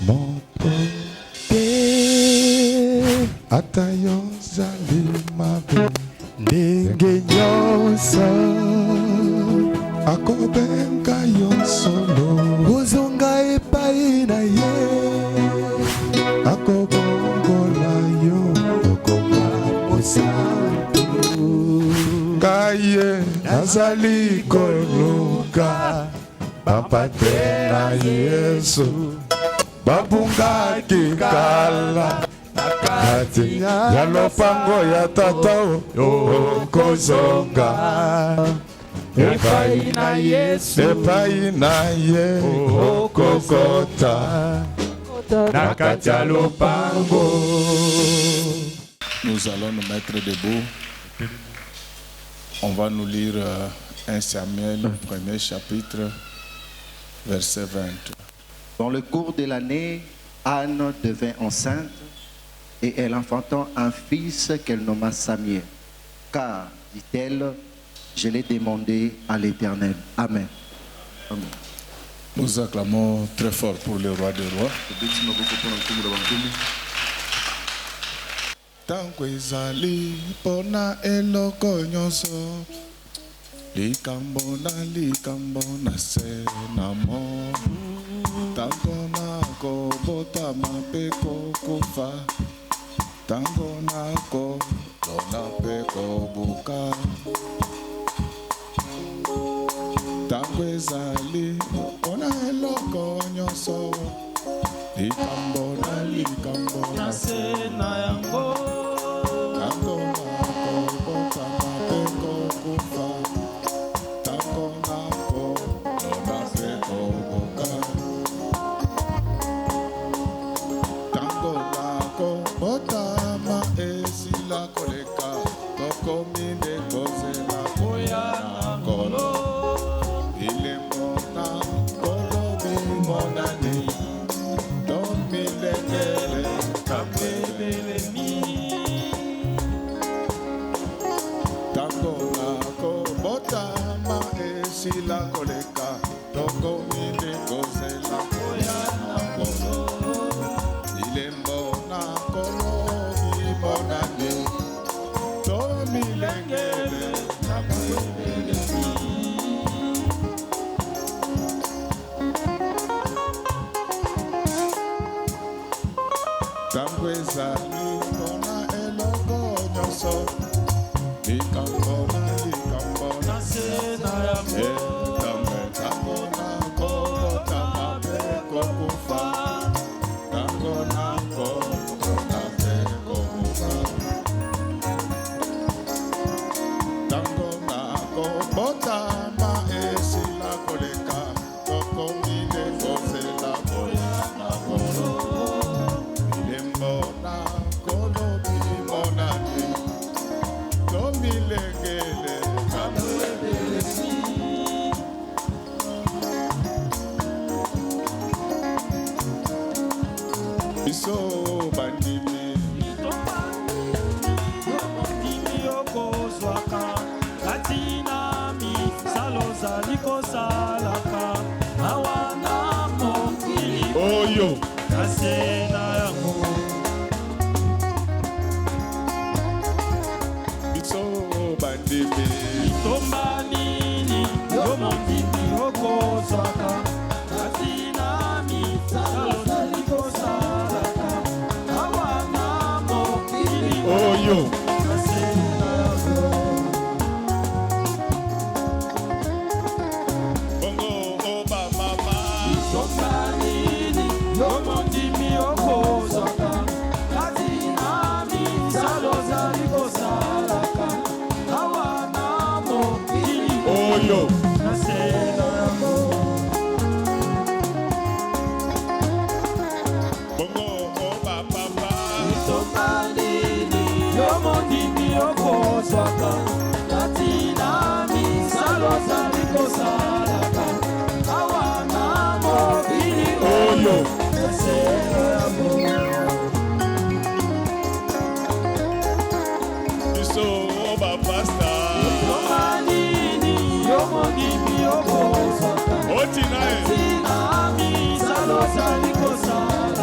moto te atayo zali mabe ndenge nyonso akobenga yo solo ozonga epai na ye akobongola yo okoma mosantu kaye nazali koluka bapate na Yesu babungaki kala nakati ya lopango ya tata okozonga epai na Yesu epai na ye okokota nakati ya lopango. Nous allons nous mettre debout. On va nous lire 1 Samuel, premier chapitre, verset 20. Dans le cours de l'année, Anne devint enceinte et elle enfanta un fils qu'elle nomma Samuel. Car, dit-elle, je l'ai demandé à l'Éternel. Amen. Amen. Nous acclamons très fort pour le roi des rois. Tango ezali pona eloko nyonso likambo na se na mo tango nako botama mpe kokufa tango nako lona mpe kobuka tango ezali pona eloko nyonso likambo na se na yango tango nako botama mpe kokufa tango nako lona mpe kobuka tango nako botama esila koleka tokomi nde kozela koya na kolo ilembo na kolo bimonani domilengele kabelelemi tango nako botama esila koleka tokomi nde kozela koya na kolo ilembo na kolo bimonani domilengele kabelelemi. Tango ezali mpona eloko nyonso likambo na se na yango tango nako botama mpe kokufa tango nako lona mpe kobuka tango nako botama esila koleka tokomi nde kozela koya na kolo ilembo na kolo bimonani tomilengele kabelelemi biso bandimi okozwaka kati na misala ozali kosalaka awa na mokili oyo na se na yango biso bandimi litomba nini yo mondimi okozwaka kati na misala ozali kosalaka awa na mokili oyo na se na yango bongo oba mama litomba nini yo mondimi okozwaka kati na misala ozali kosalaka awa na mokili oyo na se na yango bongo oba papa litomba nini yo mondimi okozwaka kati na misala ozali kosalaka awa na mokili oyo na se na yango biso oba pasta litomba nini yo mondimi okozwaka otina kati na misala ozali kosalaka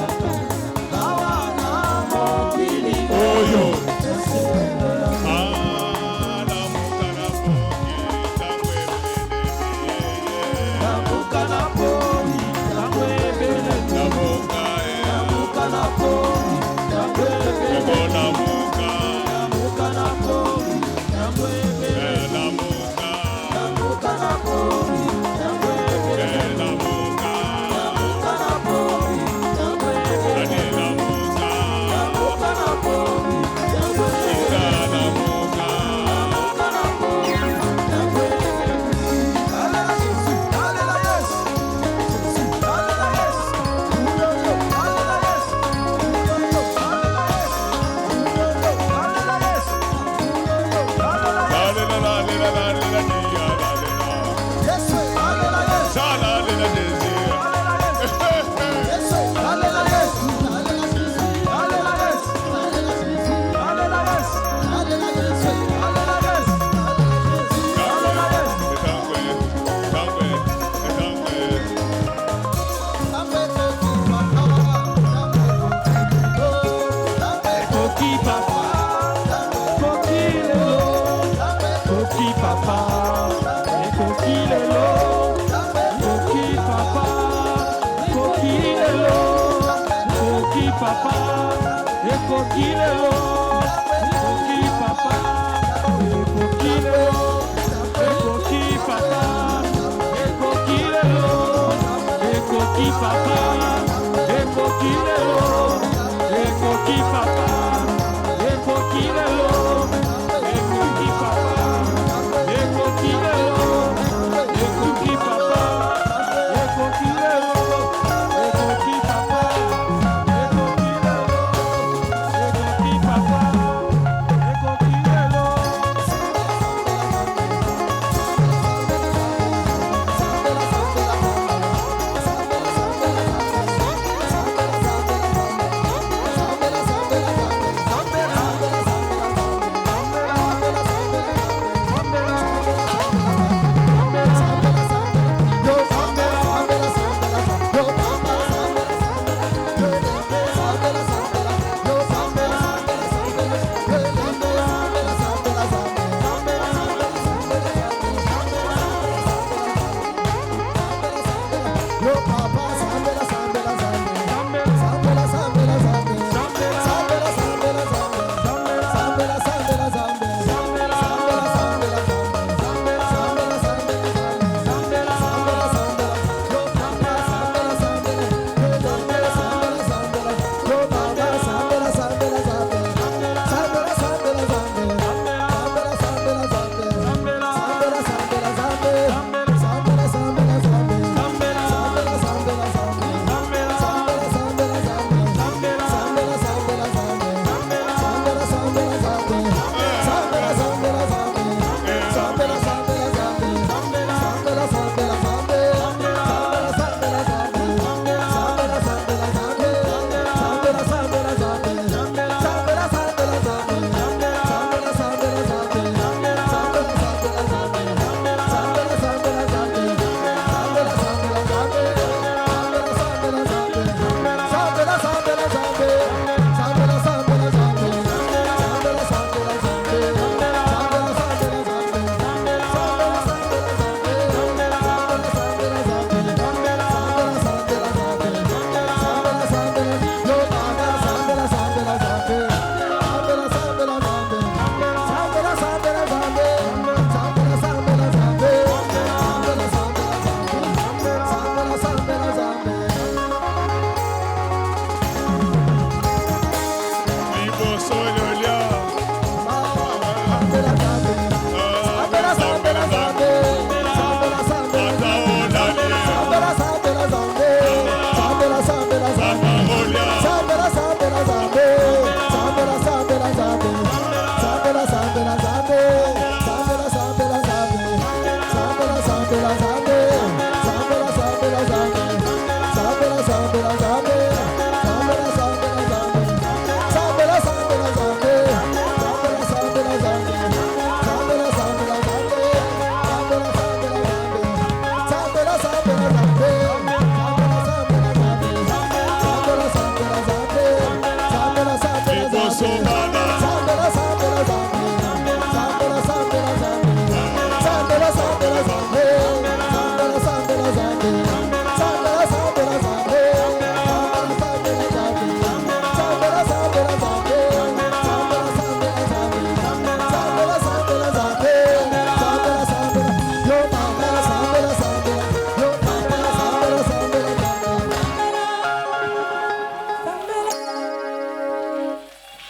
papa, ekoki lelo, ekoki papa, ekoki lelo, ekoki papa, ekoki lelo, ekoki papa, ekoki lelo, ekoki papa, ekoki lelo, ekoki papa, ekoki lelo, ekoki papa, ekoki lelo.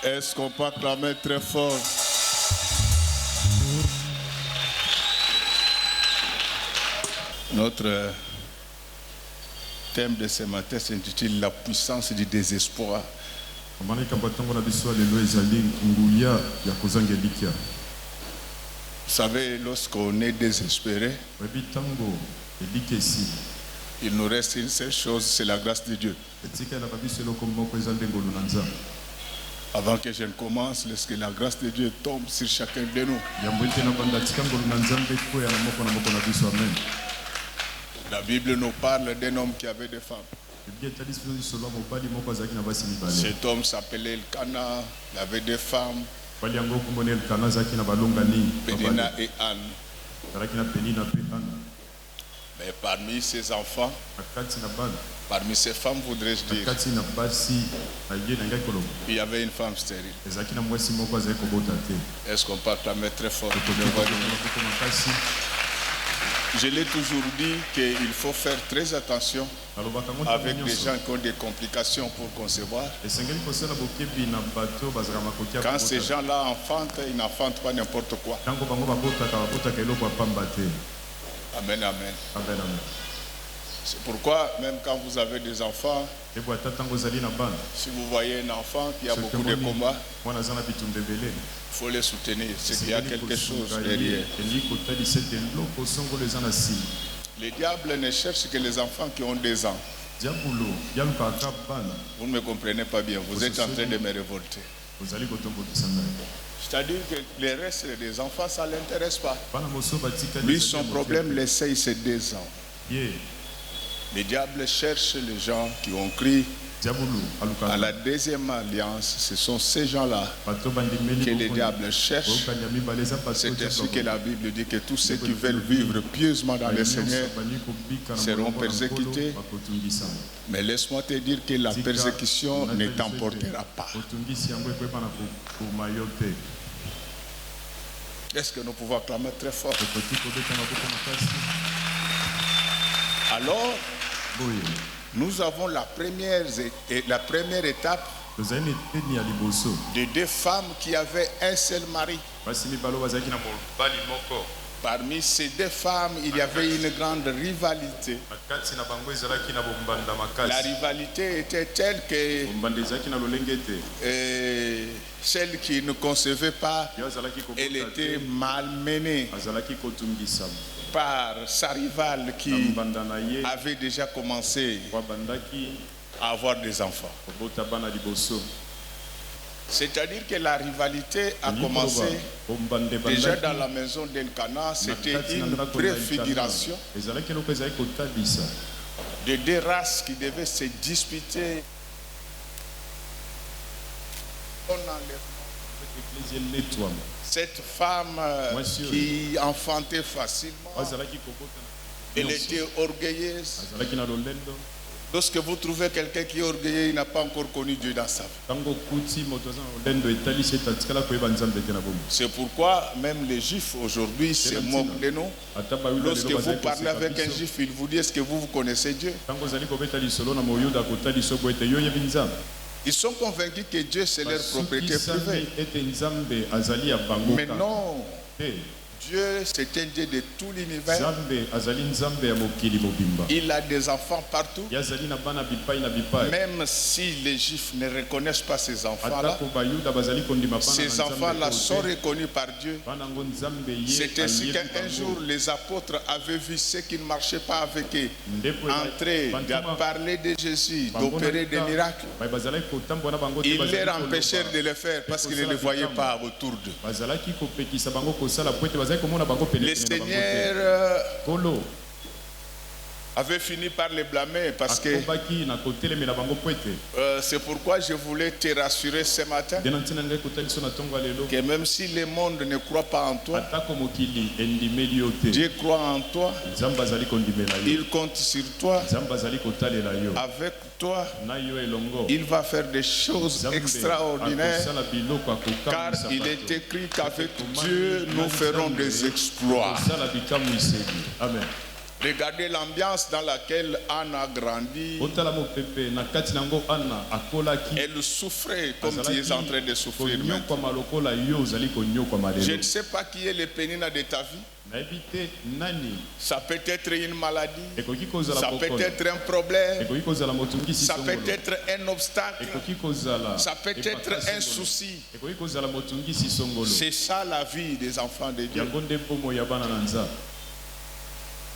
Est-ce qu'on peut acclamer très fort? Notre thème de ce matin s'intitule La puissance du désespoir. Vous savez, lorsqu'on est désespéré, il nous reste une seule chose, c'est la grâce de Dieu. Avant que je ne commence, lorsque la grâce de Dieu tombe sur chacun de nous, la Bible nous parle d'un homme qui avait des femmes. Cet homme s'appelait Elkana, il avait des femmes, Pénina et Anne. Mais parmi ses enfants, Parmi ces femmes, voudrais-je dire, kati na basi aye na ngai koloba il y avait une femme stérile. ezalaki na mwasi moko azali kobota te. Est-ce qu'on peut acclamer très fort? Tokoko makasi Je l'ai toujours dit qu'il faut faire très attention alobaka ngo avec des gens qui ont des complications pour concevoir. esengeli kosala bokebi na bato bazalaka makoki ya Quand ces kobota. gens-là enfantent, ils n'enfantent pas n'importe quoi. Ntango bango babotaka eloko ya pamba te. Amen, amen. Amen, amen. C'est pourquoi, même quand vous avez des enfants, Ebo ata ntango ozali na bana si vous voyez un enfant qui a soki beaucoup de omoni combats, mwana aza na bitumba ebele il faut les soutenir. C'est qu'il y a quelque chose kosunga derrière. ye elingi kotalisa ete eloko songolo eza na nsima. Le diable ne cherche que les enfants qui ont 2 ans. diabolo yalukaka bana Vous ne me comprenez pas bien. Vous êtes en train de me révolter. ozali kotombokisa ngai. C'est-à-dire que les restes des enfants, ça ne l'intéresse pas. Bana mosusu batikali Lui, son problème, l'essaye, c'est 2 ans. ye Le diable cherche les gens qui ont cru diabolo à alukaka la 2e alliance. Ce sont ces gens-là bato bandimeli que le diable cherche. boyokani ya mibale eza bato C'est otia ainsi que bango. la Bible dit que tous ceux qui veulent vivre pieusement dans le Nyonso Seigneur, bani kobika na seront molongo na persécutés. nkolo, bakotungisama. mais laisse-moi te dire que la Tika, persécution ne nayebi biso t'emportera ete pas. otungisi yango ekoyeba na kokoma yo te. Est-ce que nous pouvons acclamer très fort? tokoki kobeta maboko makasi Alors, boye nous avons la première étape tozali na eteni ya liboso de 2 femmes qui avaient un seul mari. basi mibale oyo bazalaki na mobali moko. Parmi ces 2 femmes, il y avait une grande rivalité. Na kati na bango ezalaki na bombanda La makasi. rivalité était telle que bombanda ezalaki na lolenge ete celle qui ne concevait pas, yo azalaki elle kobota était te malmenée azalaki kotungisama par sa rivale na qui mbanda na ye avait déjà commencé po abandaki à avoir des enfants. kobota bana liboso. C'est-à-dire que la rivalité a Elingi commencé koloba, bombanda déjà ebandaki dans la maison d'Elkana. na C'était kati na une ndako na préfiguration Elkana. ezalaki eloko ezalaki kotalisa de 2 races qui devaient se disputer. eklesi eletwama Cette femme Monsieur. qui enfantait facilement, azalaki kobota na elle nyonso. était orgueilleuse. azalaki na lolendo. Lorsque vous trouvez quelqu'un qui est orgueilleux, il n'a pas encore connu Dieu dans sa vie. ntango kuti moto aza na lolendo etalisi ete atikala koyeba nzambe te na bomo. C'est pourquoi même les Juifs aujourd'hui se moquent de nous. ata bayuda Lorsque lelo vous bazali parlez koseka avec un biso. Juif, il vous dit: est-ce que vous connaissez Dieu? ntango ozali kobeta lisolo na moyuda akotaliso bo ete yo oyebi nzambe. Ils sont convaincus que Dieu c'est leur propriété privée. basukisami ete nzambe azali ya bango Mais kaka. non, te Dieu c'est un Dieu de tout l'univers. nzambe azali nzambe ya mokili mobimba. Il a des enfants partout. ye azali na bana bipai na bipai. Même si les Juifs ne reconnaissent pas ces enfants-là, atako bayuda bazali kondima bana na ces enfants-là sont nzambe reconnus par Dieu. bana ngo nzambe ye C'est ainsi ayebi qu'un bango. jour les apôtres avaient vu ceux qui ne marchaient pas avec eux Ndeko entrer, de parler de Jésus, d'opérer des miracles. bazalaki kotambola na bango te, Ils bazalaki leur koloba. empêchèrent de le faire parce qu'ils ne les voyaient pas autour d'eux. bazalaki kopekisa bango kosala po ete bazalaki komona bango pene Le Seigneur kolo avait fini par les blâmer parce que akobaki na kotelemela bango po ete c'est pourquoi je voulais te rassurer ce matin nde na ntina ngai kotaliso na ntongo ya lelo que même si le monde ne croit pas en toi, atako mokili endimeli yo te Dieu croit en toi, nzambe azali kondimela yo il compte sur toi, nzambe azali kotalela yo avec toi, na yo elongo il va faire des choses Nzambe extraordinaires akosala biloko car akokamwisa il bato. est écrit qu'avec Dieu nous ferons des exploits. akosala bikamwiseli amen. Regardez l'ambiance dans laquelle Anne a grandi. otala mopepe na kati nango ana akolaki Elle souffrait comme tu es en train de souffrir maintenant. konyokwama lokola yo ozali konyokwama Je lelo. ne sais pas qui est le pénina de ta vie. nayebi te nani Ça peut être une maladie, ekoki kozala ça peut bokono, être un problème, ekoki kozala motungisi ça peut songolo, être un obstacle, ekoki kozala ça peut être epaka un songolo, souci. ekoki kozala motungisi songolo. C'est ça la vie des enfants de Dieu. yango nde mpomo ya bana na nzambe.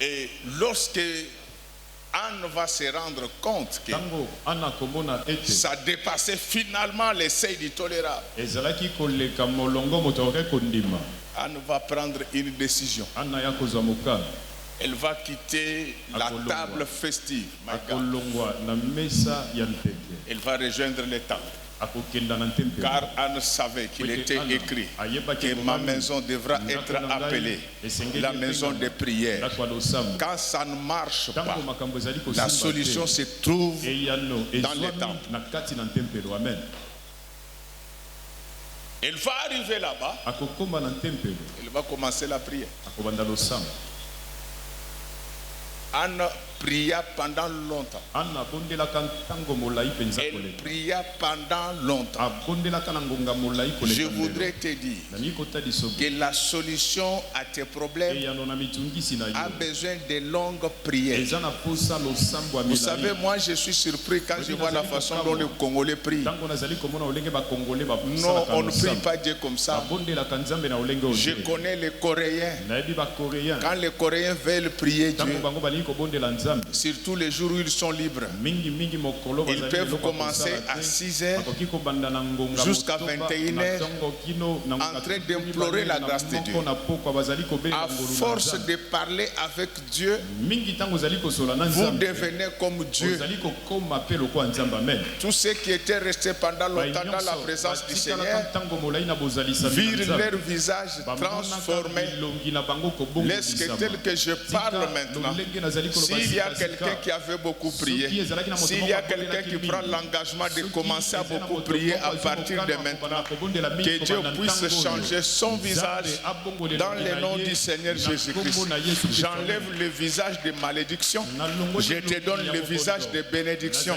Et lorsque Anne va se rendre compte que ntango ana komona ete ça dépassait finalement les seuils du tolérable, ezalaki koleka molongo moto akoki kondima, Anne va prendre une décision. ana ya kozwa mokano Elle va quitter la Akolongwa. table festive. My God. akolongwa na mesa ya mpeke, Elle va rejoindre les tables. Car Anne savait qu'il était écrit que ma maison devra être appelée la maison de prière. Quand ça ne marche pas, la solution se trouve dans les temples. Il va arriver là-bas, il va commencer la prière. Anne pria pendant longtemps. Elle pria pendant longtemps. Je voudrais te dire que la solution à tes problèmes a besoin de longues prières. Vous savez, moi je suis surpris quand je vois la façon dont les Congolais prient. Non, on ne prie pas Dieu comme ça. Je connais les Coréens. Quand les Coréens veulent prier Dieu, surtout les jours où ils sont libres, ils peuvent commencer à 6h jusqu'à 21h en train d'implorer la grâce de Dieu. À force de parler avec Dieu, vous devenez comme Dieu. Tous ceux qui étaient restés pendant longtemps dans la présence du Seigneur virent leur visage transformé. Laisse que tel que je parle maintenant, s'il y a quelqu'un qui avait beaucoup prié, s'il y a quelqu'un qui prend l'engagement de commencer à beaucoup prier à partir de maintenant, que Dieu puisse changer son visage dans le nom du Seigneur Jésus-Christ. J'enlève le visage de malédiction, je te donne le visage de bénédiction.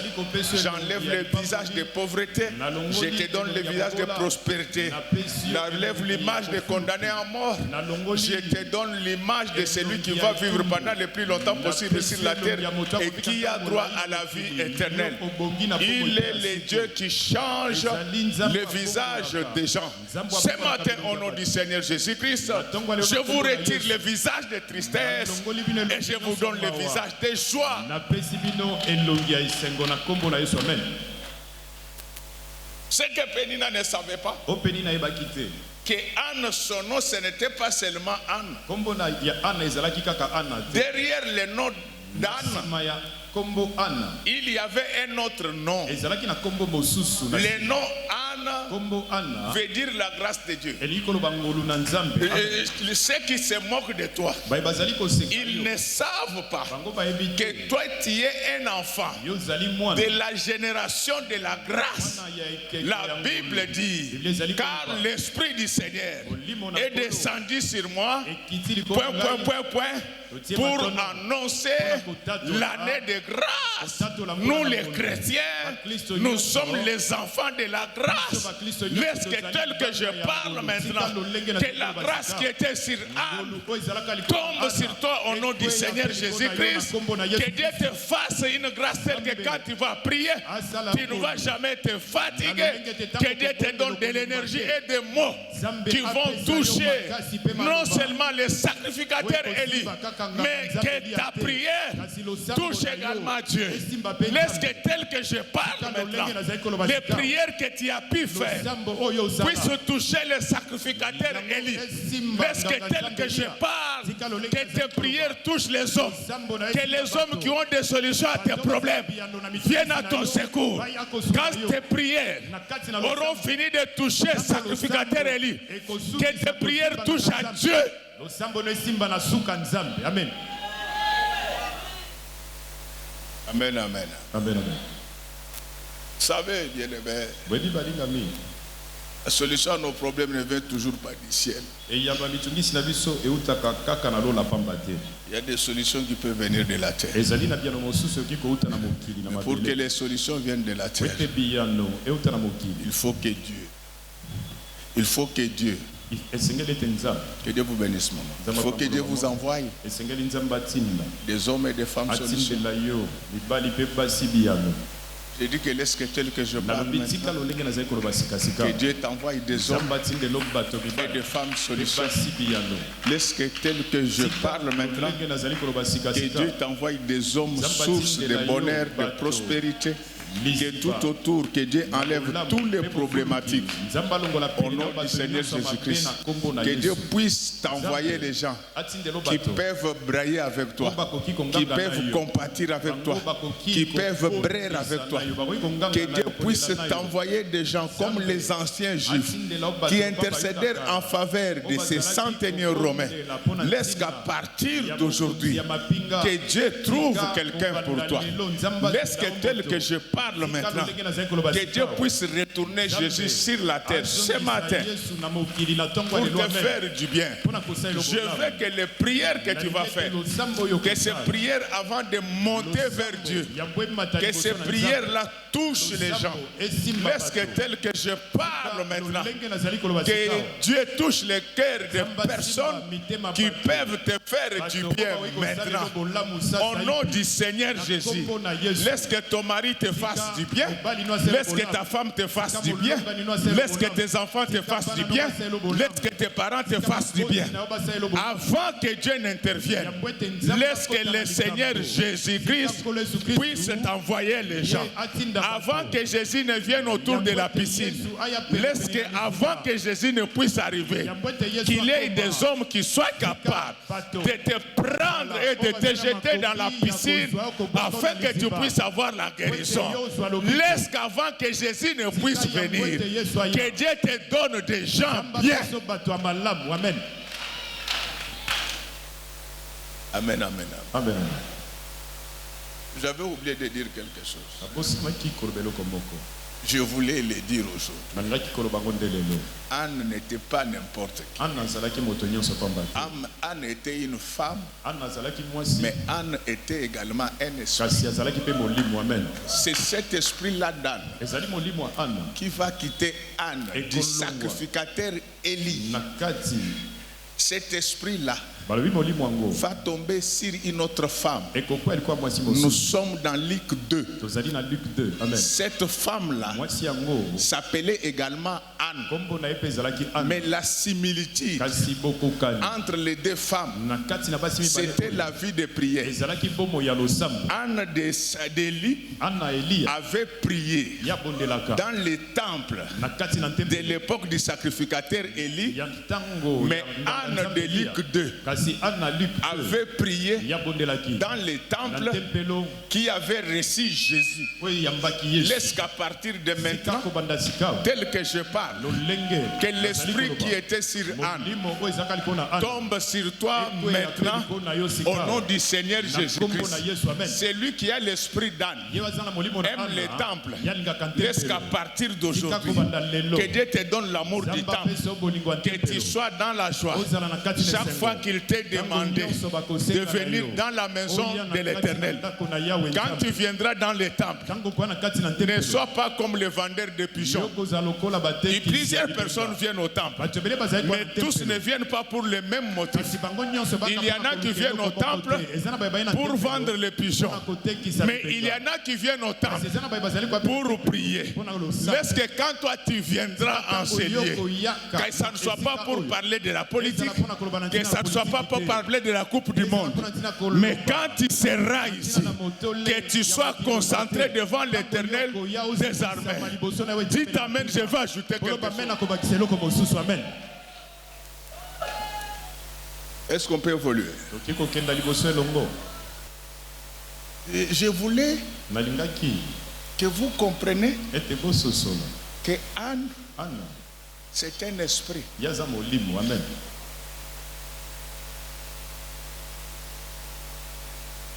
J'enlève le visage de pauvreté, je te donne le visage de prospérité. J'enlève l'image de condamné à mort, je te donne l'image de celui qui va vivre pendant le plus longtemps possible sur la terre et qui a droit à la vie éternelle. Il est le Dieu qui change le visage des gens. Ce matin, au nom du Seigneur Jésus-Christ, je vous retire le visage de tristesse et je vous donne le visage de joie. Ce que Pénina ne savait pas, que Anne, son nom, ce n'était pas seulement Anne. Derrière le nom d'Anne, il y avait un autre nom. Le nom Anne veut dire la grâce de Dieu. Ceux qui se moquent de toi, ils ne savent pas que toi tu es un enfant de la génération de la grâce. La Bible dit, car l'Esprit du Seigneur est descendu sur moi, pour annoncer l'année de grâce. Nous les chrétiens, nous sommes les enfants de la grâce. Laisse que tel que je parle maintenant, que la grâce qui était sur Anne tombe sur toi au nom du Seigneur Jésus-Christ. Que Dieu te fasse une grâce telle que quand tu vas prier, tu ne vas jamais te fatiguer. Que Dieu te donne de l'énergie et des mots qui vont toucher non seulement les sacrificateurs élus, mais que ta prière touche également Dieu. Laisse que tel que je parle maintenant, les prières que tu as pu faire puissent toucher les sacrificateurs élus. Laisse que tel que je parle, que tes prières touchent les hommes, que les hommes qui ont des solutions à tes problèmes viennent à ton secours. Quand tes prières auront fini de toucher les sacrificateurs élus, que tes prières touchent à Dieu. Amen. Amen, amen. Amen, amen. Vous savez, bien aimé, la solution à nos problèmes ne vient toujours pas du ciel. Il y a des solutions qui peuvent venir de la terre. Mais pour que les solutions viennent de la terre, il faut que Dieu, que Dieu vous bénisse, maman. Il faut que Dieu vous envoie des hommes et des femmes solutions. Je dis que laisse que tel que je parle maintenant, que Dieu t'envoie des hommes et des femmes solutions. Laisse que tel que je parle maintenant, que Dieu t'envoie des hommes sources de bonheur, de prospérité. Que tout autour, que Dieu enlève toutes les problématiques. Au nom du Seigneur Jésus-Christ. Que Dieu puisse t'envoyer les gens qui peuvent brailler avec toi, qui peuvent compatir avec toi, qui peuvent briller avec toi. Que Dieu puisse t'envoyer des gens comme les anciens Juifs qui intercédèrent en faveur de ces centeniers romains. Laisse qu'à partir d'aujourd'hui, que Dieu trouve quelqu'un pour toi. Laisse que tel que je parle maintenant, que Dieu puisse retourner Jésus sur la terre ce matin pour te faire du bien. Je veux que les prières que tu vas faire, que ces prières avant de monter vers Dieu, que ces prières-là touchent les gens. Laisse que tel que je parle maintenant, que Dieu touche les cœurs des personnes qui peuvent te faire du bien maintenant. Au nom du Seigneur Jésus, laisse que ton mari te fasse du bien, laisse que ta femme te fasse du bien, laisse que tes enfants te fassent du bien, laisse que tes parents te fassent du bien. Avant que Dieu n'intervienne, laisse que le Seigneur Jésus-Christ puisse t'envoyer les gens. Avant que Jésus ne vienne autour de la piscine, laisse que avant que Jésus ne puisse arriver, qu'il y ait des hommes qui soient capables de te prendre et de te jeter dans la piscine afin que tu puisses avoir la guérison. Laisse qu'avant que Jésus ne puisse venir, que Dieu te donne des gens bien. Amen, amen, amen. J'avais oublié de dire quelque chose. Je voulais le dire aujourd'hui. Anne n'était pas n'importe qui. Anne était une femme, mais Anne était également un esprit. C'est cet esprit-là d'Anne qui va quitter Anne du sacrificateur Élie. Cet esprit-là va tomber sur une autre femme. Nous sommes dans Luc 2. Cette femme-là s'appelait également Anne. Mais la similitude entre les deux femmes, c'était la vie de prière. Anne d'Élie avait prié dans les temples de l'époque du sacrificateur Élie. Mais Anne de Luc 2 avait prié dans les temples qui avaient reçu Jésus. Laisse qu'à partir de maintenant, tel que je parle, que l'esprit qui était sur Anne tombe sur toi maintenant au nom du Seigneur Jésus-Christ. C'est lui qui a l'esprit d'Anne, aime les temples. Laisse qu'à partir d'aujourd'hui, que Dieu te donne l'amour du temple, que tu sois dans la joie. Chaque fois qu'il t'est demandé de venir dans la maison de l'Éternel, quand tu viendras dans les temples, ne sois pas comme les vendeurs de pigeons. Et plusieurs personnes viennent au temple, mais tous ne viennent pas pour les mêmes motifs. Il y en a qui viennent au temple pour vendre les pigeons, mais il y en a qui viennent au temple pour prier. Laisse que quand toi tu viendras en ce lieu, que ça ne soit pas pour parler de la politique, que ça ne soit pas pour parler de la Coupe du Monde, mais quand tu seras ici, que tu sois concentré devant l'Éternel des armées. Dites amen, je vais ajouter quelque chose. Est-ce qu'on peut évoluer? Je voulais que vous compreniez que Anne, c'est un esprit.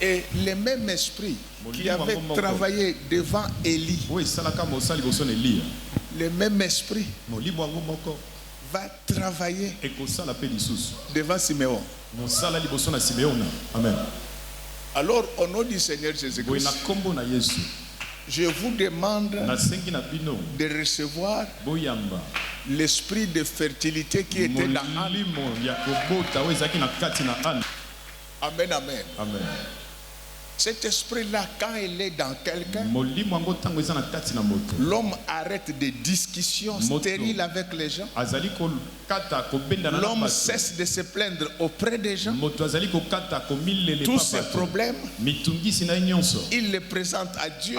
Et le même esprit qui avait travaillé devant Élie, le même esprit va travailler devant Siméon. Alors, au nom du Seigneur Jésus-Christ, je vous demande de recevoir l'esprit de fertilité qui était dans Anne. Amen, amen. Amen. Cet esprit-là, quand il est dans quelqu'un, l'homme arrête des discussions stériles avec les gens. L'homme cesse de se plaindre auprès des gens. Tous ces problèmes, il les présente à Dieu.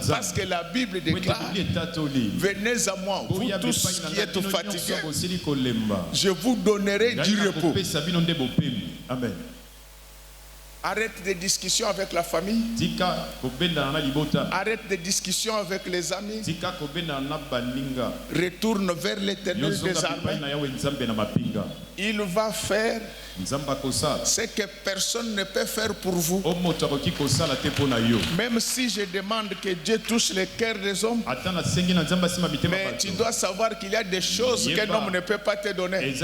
Parce que la Bible déclare: venez à moi, vous tous qui êtes fatigués, je vous donnerai du repos. Amen. Arrête des discussions avec la famille. Arrête des discussions avec les amis. Retourne vers l'Éternel des armées. Il va faire ce que personne ne peut faire pour vous. Même si je demande que Dieu touche les cœurs des hommes, mais tu dois savoir qu'il y a des choses qu'un homme ne peut pas te donner.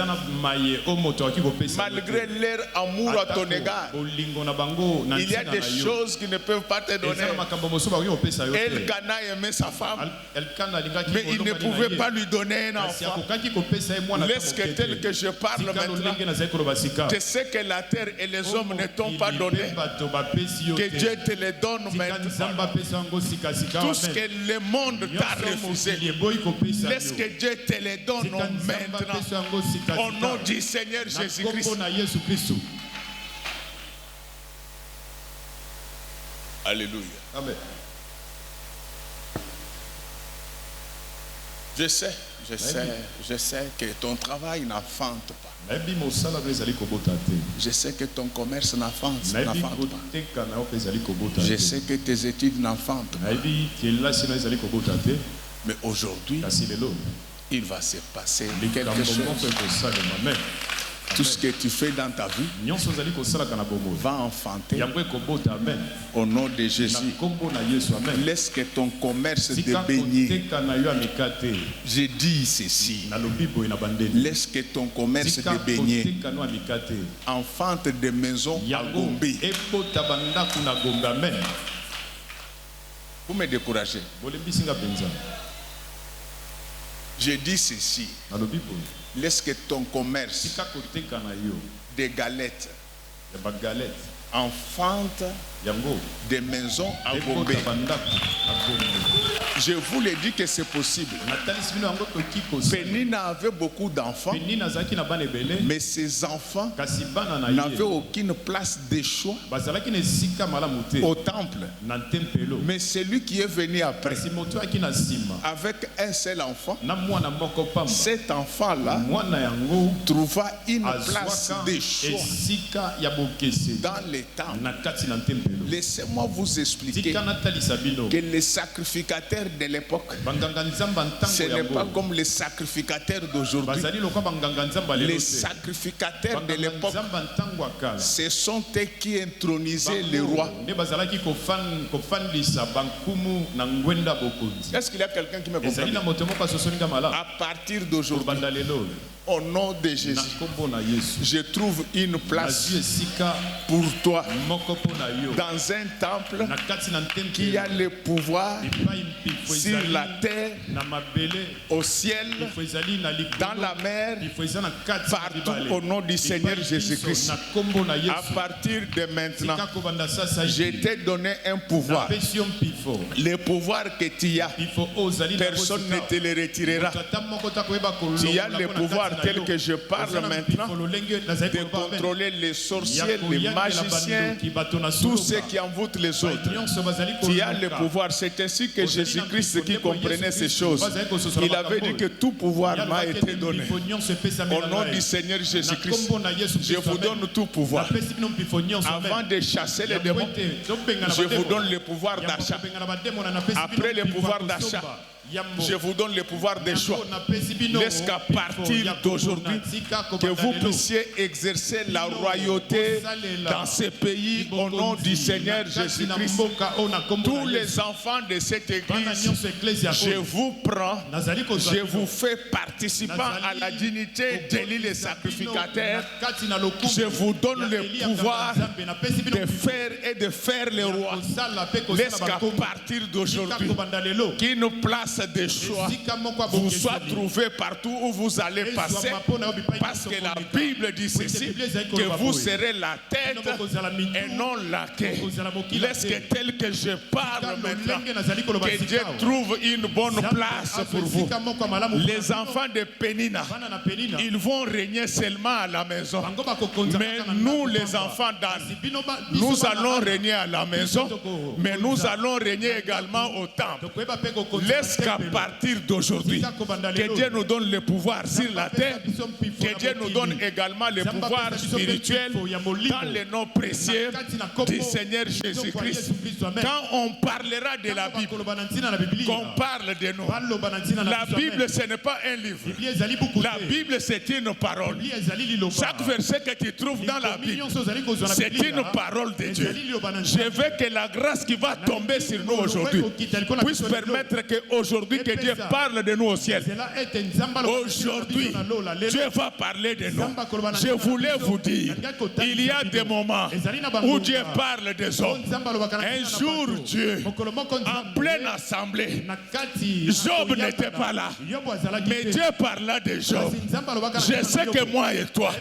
Malgré leur amour à ton égard, il y a des choses qui ne peuvent pas te donner. Elkana aimait sa femme, mais il ne pouvait pas lui donner un enfant. Laisse que tel que je parle maintenant, tu sais que la terre et les hommes ne t'ont pas donné, que Dieu te les donne maintenant. Tout ce que le monde t'a refusé, laisse que Dieu te les donne maintenant. Au nom du Seigneur Jésus-Christ. Alléluia. Amen. Je sais que ton travail n'enfante pas. Je sais que ton commerce n'enfante pas. Je sais que tes études n'enfantent pas. Mais aujourd'hui, il va se passer quelque chose. Tout ce que tu fais dans ta vie va enfanter au nom de Jésus. Laisse que ton commerce de beignets, je dis ceci, laisse que ton commerce de beignets enfante des maisons à Gombe. Vous me découragez. Je dis ceci, laisse que ton commerce de galettes enfante des maisons à Gombe. Je vous l'ai dit que c'est possible. Pénina avait beaucoup d'enfants, mais ses enfants n'avaient aucune place de choix au temple. Mais celui qui est venu après, avec un seul enfant, cet enfant-là trouva une place de choix dans les temples. Laissez-moi vous expliquer que les sacrificateurs de l'époque, ce n'est pas comme les sacrificateurs d'aujourd'hui. Les sacrificateurs de l'époque, ce sont eux qui intronisaient les rois. Est-ce qu'il y a quelqu'un qui me comprend? À partir d'aujourd'hui, au nom de Jésus, je trouve une place pour toi dans un temple qui a le pouvoir sur la terre, au ciel, dans la mer, partout au nom du Seigneur Jésus-Christ. À partir de maintenant, je t'ai donné un pouvoir. Le pouvoir que tu as, personne ne te le retirera. Tu as le pouvoir tel que je parle maintenant de contrôler les sorciers, les magiciens, tous ceux qui envoûtent les autres. Tu as le pouvoir. C'est ainsi que Jésus-Christ, qui comprenait ces choses, il avait dit que tout pouvoir m'a été donné. Au nom du Seigneur Jésus-Christ, je vous donne tout pouvoir. Avant de chasser les démons, je vous donne le pouvoir d'achat. Après le pouvoir d'achat, je vous donne le pouvoir des choix. Laisse qu'à partir d'aujourd'hui, que vous puissiez exercer la royauté dans ce pays au nom du Seigneur Jésus-Christ. Tous les enfants de cette église, je vous prends, je vous fais participant à la dignité d'Élie le sacrificateur. Je vous donne le pouvoir de faire et de faire le roi. Laisse qu'à partir d'aujourd'hui, qu'une place grâce de choix vous soit trouvée partout où vous allez passer, parce que la Bible dit ceci, que vous serez la tête et non la queue. Laisse que tel que je parle maintenant, que Dieu trouve une bonne place pour vous. Les enfants de Pénina, ils vont régner seulement à la maison. Mais nous, les enfants d'Anne, nous allons régner à la maison, mais nous allons régner également au temple. Laisse qu'à partir d'aujourd'hui, que Dieu nous donne le pouvoir sur la terre, que Dieu nous donne également le pouvoir spirituel dans le nom précieux du Seigneur Jésus-Christ. Quand on parlera de la Bible, qu'on parle de nous, la Bible ce n'est pas un livre. La Bible c'est une parole. Chaque verset que tu trouves dans la Bible, c'est une parole de Dieu. Je veux que la grâce qui va tomber sur nous aujourd'hui puisse permettre qu'aujourd'hui que Dieu parle de nous au ciel. Aujourd'hui, Dieu va parler de nous. Je voulais vous dire, il y a des moments où Dieu parle des hommes. Un jour, Dieu, en pleine assemblée, Job n'était pas là, mais Dieu parla de Job. Je sais que moi et toi,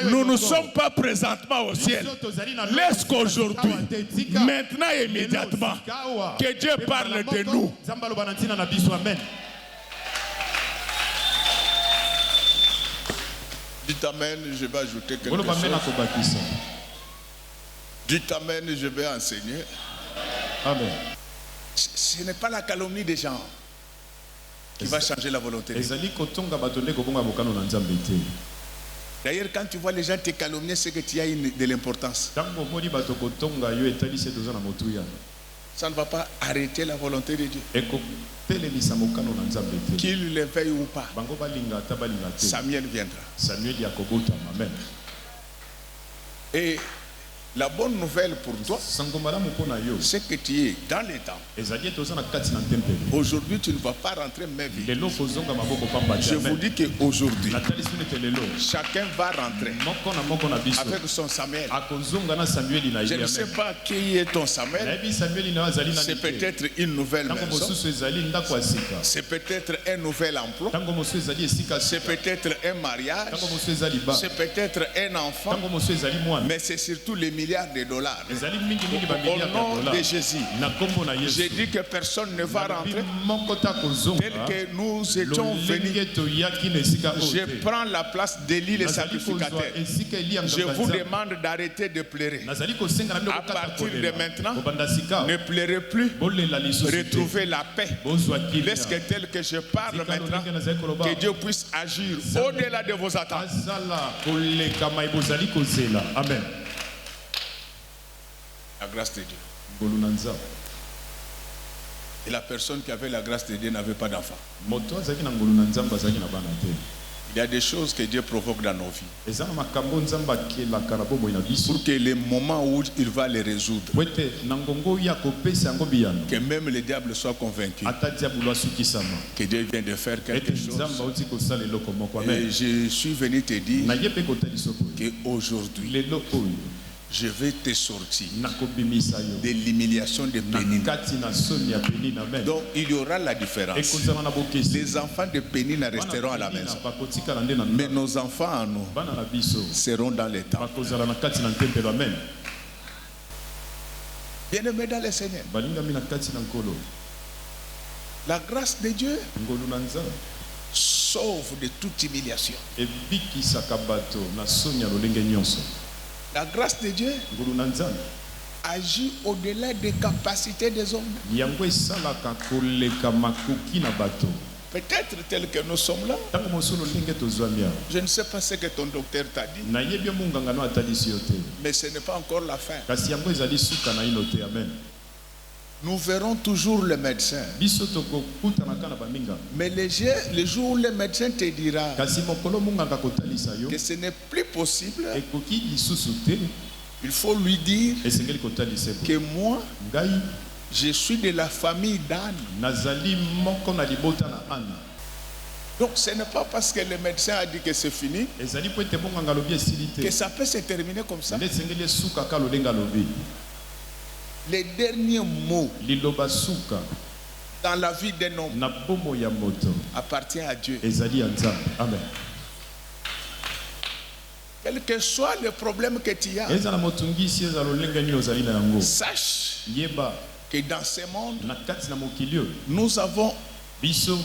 nous ne sommes pas présentement au ciel. Laisse qu'aujourd'hui, maintenant et immédiatement, que Dieu parle de nous. Dites amen, je vais ajouter quelque chose. Dites amen, je vais enseigner. Amen. Ce n'est pas la calomnie des gens qui va changer la volonté de Dieu. D'ailleurs, quand tu vois les gens te calomnier, c'est que tu as de l'importance. Ça ne va pas arrêter la volonté de Dieu. Qu'il le veuille ou pas, Samuel viendra. Et la bonne nouvelle pour toi, c'est que tu es dans les temps. Aujourd'hui, tu ne vas pas rentrer même vie. Je vous dis qu'aujourd'hui, chacun va rentrer avec son Samuel. Je ne sais pas qui est ton Samuel. C'est peut-être une nouvelle maison. C'est peut-être un nouvel emploi. C'est peut-être un mariage. C'est peut-être un enfant. Mais c'est surtout les milliards de dollars. Au nom de Jésus, j'ai dit que personne ne va rentrer tel que nous étions venus. Je prends la place d'Élie le sacrificateur. Je vous demande d'arrêter de pleurer. À partir de maintenant, ne pleurez plus. Retrouvez la paix. Laisse que tel que je parle maintenant, que Dieu puisse agir au-delà de vos attentes. Amen. La grâce de Dieu. Et la personne qui avait la grâce de Dieu n'avait pas d'enfant. Il y a des choses que Dieu provoque dans nos vies pour que les moments où il va les résoudre, que même le diable soit convaincu que Dieu vient de faire quelque chose. Et je suis venu te dire qu'aujourd'hui, je vais te sortir de l'humiliation de Pénina. Donc il y aura la différence. Les enfants de Pénina resteront à la maison, mais nos enfants à nous seront dans les temps. Bien-aimés dans le Seigneur, la grâce de Dieu sauve de toute humiliation. La grâce de Dieu agit au-delà des capacités des hommes. Peut-être tel que nous sommes là. Je ne sais pas ce que ton docteur t'a dit, mais ce n'est pas encore la fin. Nous verrons toujours le médecin. Mais le jour où le médecin te dira que ce n'est plus possible, il faut lui dire que moi, je suis de la famille d'Anne. Donc ce n'est pas parce que le médecin a dit que c'est fini que ça peut se terminer comme ça. Les derniers mots dans la vie d'un homme na bomo ya moto appartient à Dieu. ezali ya Nzambe. Amen. Quel que soit le problème que tu as, Eza na motungisi eza lolenga nini ozali na yango. sache Yeba que dans ce monde, na kati na mokili oyo nous avons biso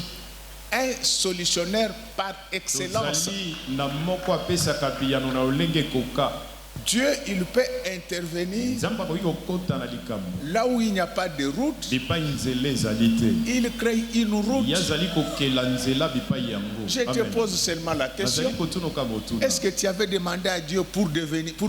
un solutionnaire par excellence. tozali na moko apesaka biyano na lolenge koka. Dieu, il peut intervenir Nzambe akoki kokota na likambo là où il n'y a pas de route. bipai nzela ezali te. Il crée une route. yazali kokela nzela bipai yango. Je te Amen. pose seulement la question. Nazali kotunoka motuna. Est-ce que tu avais demandé à Dieu pour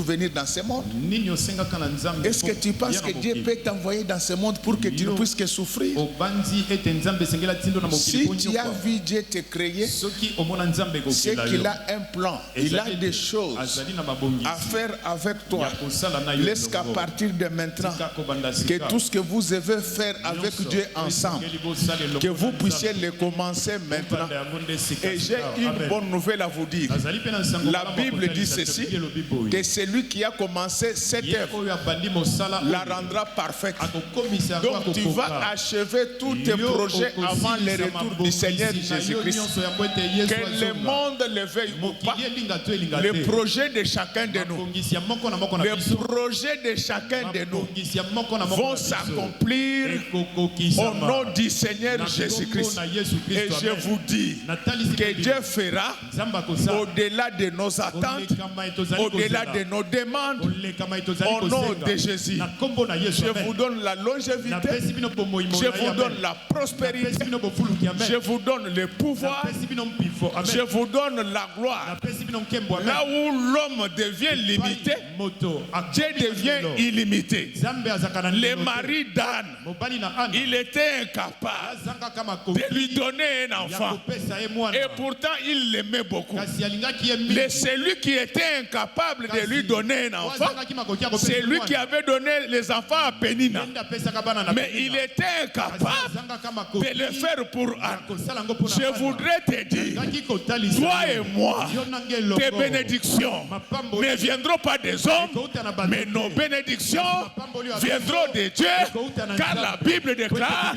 venir dans ce monde? Nini osengaka na Nzambe Est-ce que tu penses que Dieu peut t'envoyer dans ce monde pour que tu ne puisses que souffrir? obandi ete Nzambe esengela tindo na mokili Si tu as vu Dieu te créer, soki omona Nzambe c'est kokela qu'il yo a un plan. Il a des choses azali na mabongisi à faire avec toi. ya kosala na yo. Laisse qu'à partir de maintenant, Tika kobanda que sika. tout ce que vous devez faire avec Nyonso, Dieu ensemble, esengeli bosala elongo que na vous Nzambe. puissiez le commencer maintenant. Bopanda yango nde sika Et sika. j'ai une Amen. bonne nouvelle à vous dire. Azali pe na nsango La malamu Bible dit akotalisa ceci, te elobi boye. que celui qui a commencé cette Ye œuvre oyo abandi mosala la oyo, rendra parfaite. akokomisa yango Donc tu akokoka. vas achever tous tes Yo projets avant le okosilisa retour du mabongisi Seigneur na yo Jésus-Christ. nyonso yango ete Yesu Que le azonga. monde le veuille ou pas, Mokili elinga to elinga le te. projet de chacun de nous, Mabongisi ya moko na moko na le biso. projet de chacun de nous Mabongisi ya moko na moko vont na biso. s'accomplir au Ekokokisama. nom du Seigneur Na Jésus-Christ. kombo na Yesu Et Kristo, je amen. vous dis Natalisi que bibi. Dieu fera Nzambe akosala. au-delà de nos attentes, Kolekama etozali au-delà kozela. de nos demandes, Kolekama etozali au nom kosenga. de Jésus. Na kombo na Yesu, Je amen. vous donne la longévité, Napesi bino bomoi je molai, vous amen. donne la Napesi prospérité, bino bofuluki, amen. je vous donne le pouvoir, Napesi bino mpifo, amen. je vous donne la gloire. Napesi bino nkembo, amen. Là où l'homme devient limité, Moto, Dieu devient illimité. Nzambe azaka na Le ndelo te. mari d'Anne, Mobali na Ana. il était incapable Azanga kama koki. de lui donner un Ya enfant. kopesa ye mwana. Et pourtant, il l'aimait beaucoup. Kasi alingaki ye mingi. Mais celui qui était incapable de lui donner un enfant, Azangaki makoki ya kopesa c'est lui mwana. qui avait donné les enfants à Pénina. Yenda apesaka bana na Mais Penina. il était Kasi incapable azanga kama de koki. le faire pour Anne. Kosala yango mpona Je Ana. voudrais te dire, Alingaki kotalisa toi ye. et moi, Yo nange elongo. tes bénédictions ne viendront pas des hommes, mais nos bénédictions viendront de Dieu, car la Bible déclare,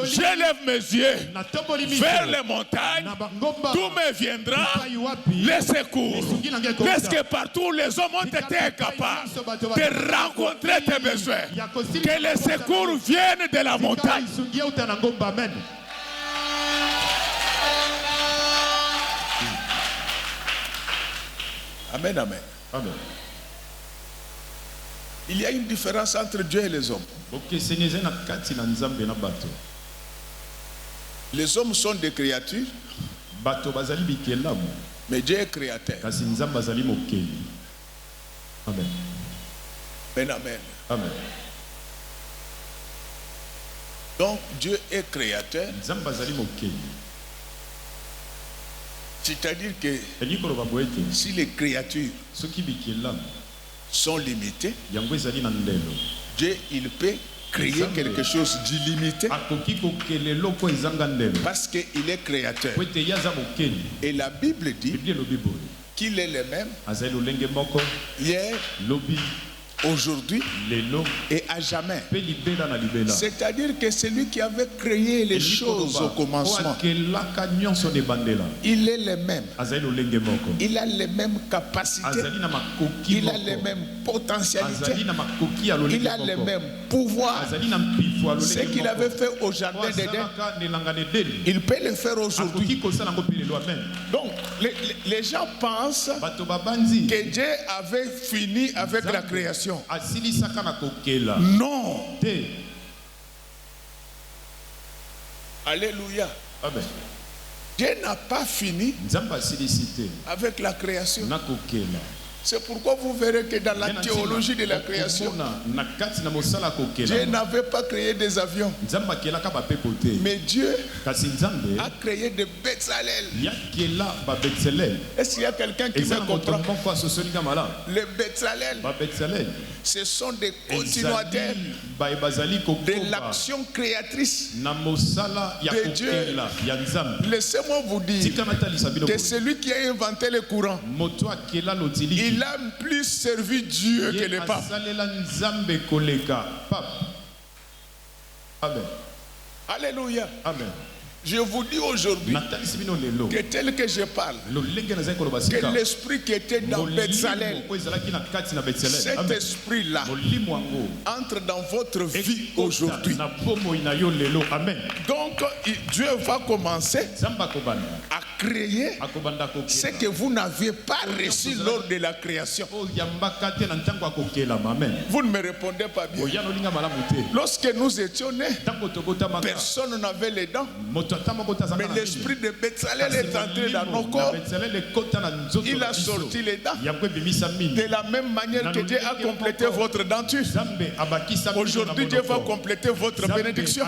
j'élève mes yeux Natomboli miso. vers les montagnes, Na bangomba. d'où me viendra Epai wapi. les secours. Esungi nange ekouta. Parce que partout les hommes ont été incapables de rencontrer tes besoins. Que les secours viennent de la montagne. Esungi euta na ngomba, amen. Amen, amen. Amen. Il y a une différence entre Dieu et les hommes. Bokeseni eza na kati na Nzambe na bato. Les hommes sont des créatures, Bato bazali bikelamu. mais Dieu est créateur. Kasi Nzambe azali mokeli. Amen. Amen, amen. Amen. Donc Dieu est créateur, Nzambe azali mokeli. c'est-à-dire que Elingi koloba boye ete, si les créatures soki bikelamu sont limitées, yango ezali na ndelo. Dieu il peut créer quelque chose d'illimité Akoki kokele eloko ezanga ndelo. parce qu'il est créateur. Po ete ye aza mokeli. Et la Bible dit Biblia elobi boye. qu'il est le même Azali lolenge moko. hier, Lobi aujourd'hui lelo. et à jamais. Pe libela na libela. C'est-à-dire que celui qui avait créé les choses au commencement, akelaka nyonso na ebandela. il est le même. Azali lolenge moko. Il a les mêmes capacités, Azali na makoki il a moko. les mêmes potentialités, Azali na makoki ya lolenge il a les moko. mêmes pouvoirs. Azali na mpifo ya Ce lolenge qu'il moko. avait fait au jardin d'Éden, Azalaka nelanga na Edeni. il peut le faire aujourd'hui. Akoki kosala yango mpe lelo, amen. Donc, les gens pensent Bato babandi que Dieu avait fini avec la création. asilisaka na kokela Non. te. Alléluia. Amen. Dieu n'a pas fini Nzambe asilisi te avec la création. na kokela. C'est pourquoi vous verrez que dans la théologie de la création, na kati na mosala kokela. Dieu n'avait pas créé des avions. Nzambe akelaka bapepo te. Mais Dieu Kasi Nzambe a créé des Betsalel. yakela babetselel. Est-ce qu'il y a quelqu'un qui Eza me na moto comprend? moko asosolinga malamu. Les Betsalel, Babetselel ce sont des continuateurs bazali de kokoba l'action créatrice. na mosala ya de Dieu. kokela ya Nzambe. Laissez-moi vous dire Tika natalisa bino que boye. celui qui a inventé le courant, Moto akela lotiliki. il a plus servi Dieu que le pape. asalela Nzambe koleka pape. Amen. Alléluia. Amen. Je vous dis aujourd'hui Natalisi bino lelo. que tel que je parle, Lolenge nazali koloba que sika. l'esprit qui était dans Bethsalel, Molimo ezalaki na kati na Betsalel. cet Amen. esprit-là Molimo yango. entre dans votre vie aujourd'hui. Na bomoi na yo lelo. Amen. Donc, Dieu va commencer Zamba kobana. à créer Akobanda kokela. ce que vous n'aviez pas reçu lors de la création. O yambaka te na ntango akokela. Amen. Vous ne me répondez pas bien. Oyano linga malamu te. Lorsque nous étions nés, Tango tokota maka. personne n'avait les dents. Moto atamo kota Mais zanga. l'esprit de Bethsalel est entré dans nos corps. Il a sorti les dents. De la même manière que Dieu a complété votre denture. Aujourd'hui, Dieu va compléter votre bénédiction.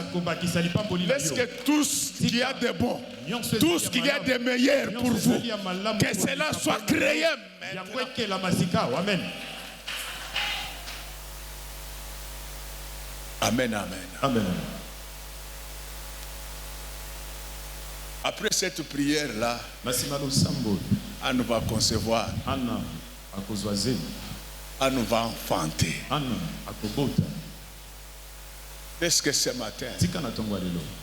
Laisse que tout ce qu'il y a de bon, tout ce qu'il y a de meilleur pour vous, que cela soit créé maintenant. Amen. Amen, amen. Amen. Après cette prière-là, on va concevoir, on va enfanter. Est-ce que ce matin,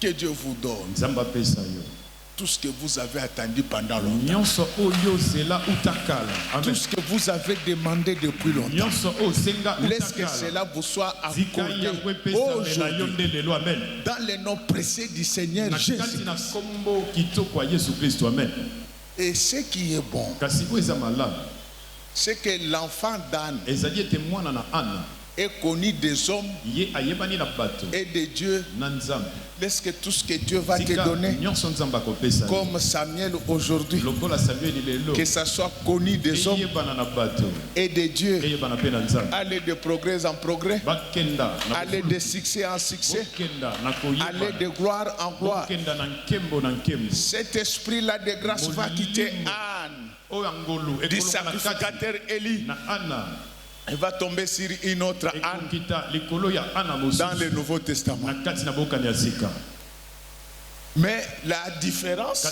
que Dieu vous donne tout ce que vous avez attendu pendant longtemps, tout ce que vous avez demandé depuis longtemps, laisse que cela vous soit accordé aujourd'hui dans le nom précieux du Seigneur Jésus. Et ce qui est bon, c'est que l'enfant d'Anne est connu des hommes et de Dieu. Laisse que tout ce que Dieu va te donner, comme Samuel aujourd'hui, que ça soit connu des hommes et de Dieu. Aller de progrès en progrès, aller de succès en succès, aller de gloire en gloire. Cet esprit-là de grâce va quitter Anne, du sacrificateur Élie. Il va tomber sur une autre Anne dans le Nouveau Testament. Mais la différence,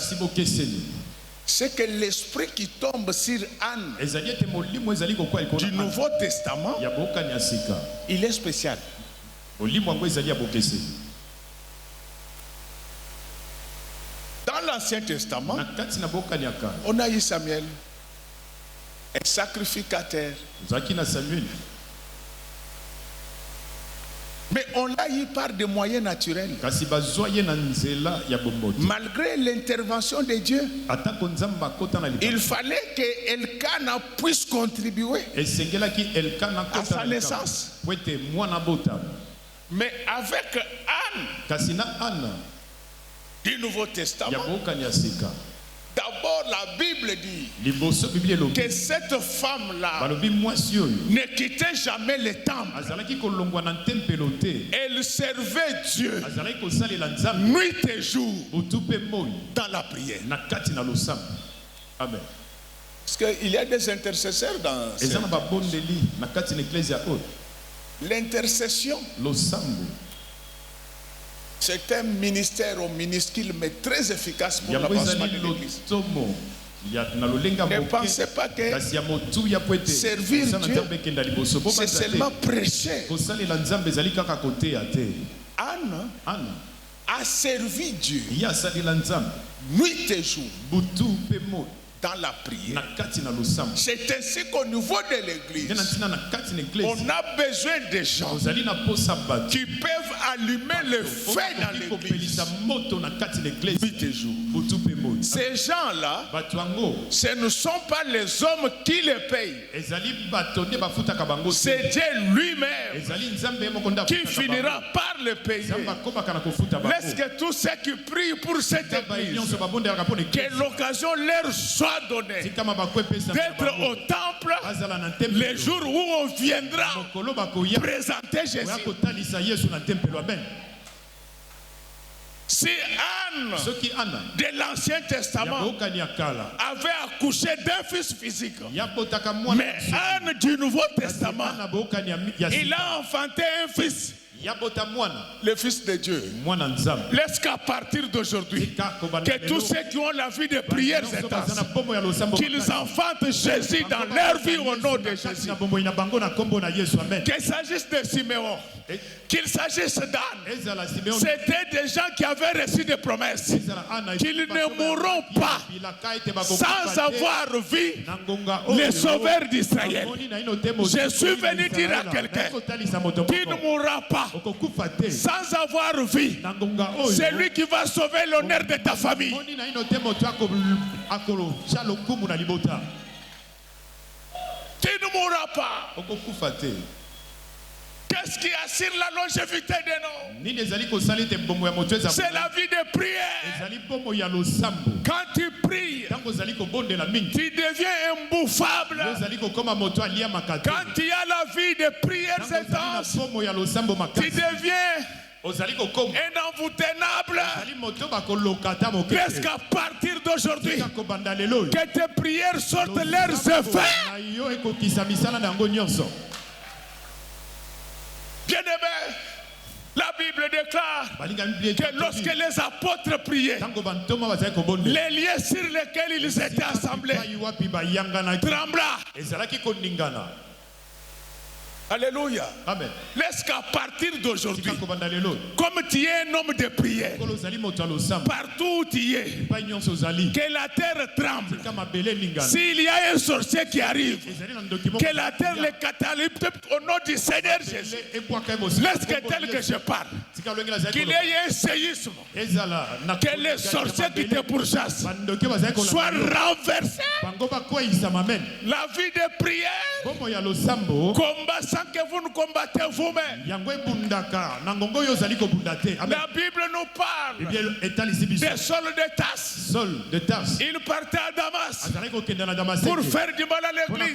c'est que l'esprit qui tombe sur Anne du Nouveau Testament, il est spécial. Dans l'Ancien Testament, on a eu Samuel, un sacrificateur. Mais on l'a eu par des moyens naturels. Malgré l'intervention de Dieu, il fallait que Elkana puisse contribuer à sa naissance. Mais avec Anne du Nouveau Testament, d'abord la Bible dit que cette femme-là ne quittait jamais le temple. Elle servait Dieu nuit et jour dans la prière. Amen. Parce qu'il y a des intercesseurs dans l'intercession. C'est un ministère minuscule mais très efficace pour l'avancement de l'Église. Ne pensez pas que servir Dieu, c'est seulement prêcher. Anne a servi Dieu nuit et jour dans la prière. C'est ainsi qu'au niveau de l'église, on a besoin de gens qui peuvent allumer le feu dans l'église. Ces gens-là, ce ne sont pas les hommes qui les payent. C'est Dieu lui-même qui finira par le payer. Laisse que tous ceux qui prient pour cette église, que l'occasion leur soit donnée d'être au temple les jours où on viendra présenter Jésus. Si Anne de l'Ancien Testament avait accouché d'un fils physique, mais Anne du Nouveau Testament, il a enfanté un fils, le Fils de Dieu. Laisse qu'à partir d'aujourd'hui, que tous ceux qui ont la vie de prière intense, qu'ils enfantent Jésus dans leur vie au nom de Jésus. Qu'il s'agisse de Siméon, qu'il s'agisse d'Anne, c'était des gens qui avaient reçu des promesses qu'ils ne mourront pas sans avoir vu les sauveurs d'Israël. Je suis venu dire à quelqu'un, tu ne mourras pas sans avoir vu celui qui va sauver l'honneur de ta famille. Tu ne mourras pas. Qu'est-ce qui assure la longévité de nos? C'est la vie de prière. Quand tu pries, tu deviens imbouffable. Quand tu as la vie de prière intense, tu deviens un envoûtable. Presque à partir d'aujourd'hui, que tes prières sortent leurs effets. Bien-aimé, la Bible déclare que lorsque les apôtres priaient, les lieux sur lesquels ils étaient assemblés trembla. Alléluia. Amen. Laisse qu'à partir d'aujourd'hui, comme tu es un homme de prière, partout où tu es, que la terre tremble. S'il y a un sorcier qui arrive, que la terre le catalypse au nom du Seigneur Jésus. Laisse que tel que je parle, qu'il y ait un séisme, que les sorciers qui te pourchassent soient renversés. La vie de prière, combat sans que vous ne combattez vous-même. La Bible nous parle des Saul de Tarse. Il partait à Damas pour faire du mal à l'église.